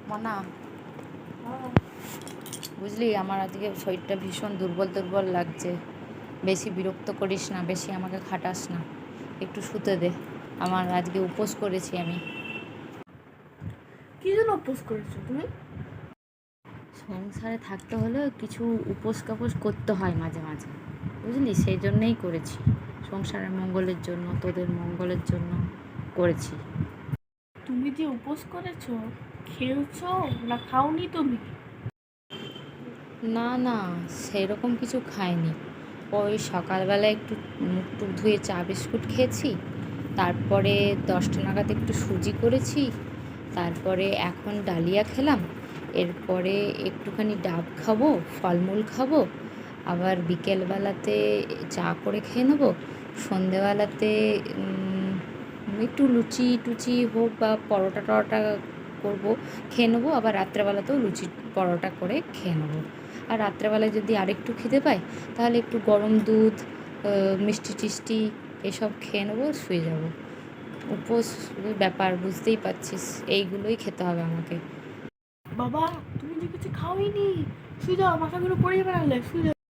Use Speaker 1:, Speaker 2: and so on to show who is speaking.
Speaker 1: মনা, বুঝলি আমার আজকে শরীরটা ভীষণ দুর্বল দুর্বল লাগছে। বেশি বিরক্ত করিস না, বেশি আমাকে খাটাস না, একটু শুতে দে। আমার আজকে উপোস করেছি আমি।
Speaker 2: কি জন্য উপোস করেছো তুমি?
Speaker 1: সংসারে থাকতে হলে কিছু উপোস কাপোস করতে হয় মাঝে মাঝে, বুঝলি, সেই জন্যেই করেছি। সংসারের মঙ্গলের জন্য, তোদের মঙ্গলের জন্য করেছি।
Speaker 2: তুমি যে উপোস করেছো, খেয়েছো না খাওনি তুমি?
Speaker 1: না না, সেরকম কিছু খাইনি। ওই সকালবেলা একটু মুখ টুক ধুয়ে চা বিস্কুট খেয়েছি, তারপরে 10টা নাগাদ একটু সুজি করেছি, তারপরে এখন ডালিয়া খেলাম, এরপরে একটুখানি ডাব খাবো, ফলমূল খাবো, আবার বিকেলবেলাতে চা করে খেয়ে নেবো, সন্ধেবেলাতে একটু লুচি টুচি হোক বা পরোটা টরোটা করবো, খেয়ে নেবো, আবার রাত্রেবেলাতেও লুচি পরোটা করে খেয়ে নেবো। আর রাত্রেবেলায় যদি আরেকটু খিদে পায় তাহলে একটু গরম দুধ, মিষ্টি টিষ্টি এসব খেয়ে নেবো, শুয়ে যাব। উপোস ব্যাপার বুঝতেই পারছিস, এইগুলোই খেতে হবে আমাকে।
Speaker 2: বাবা, তুমি যে কিছু খাওইনি, শুয়ে যাও, মাথাগুলো পড়ে যাবে, নাহলে শুয়ে যাও।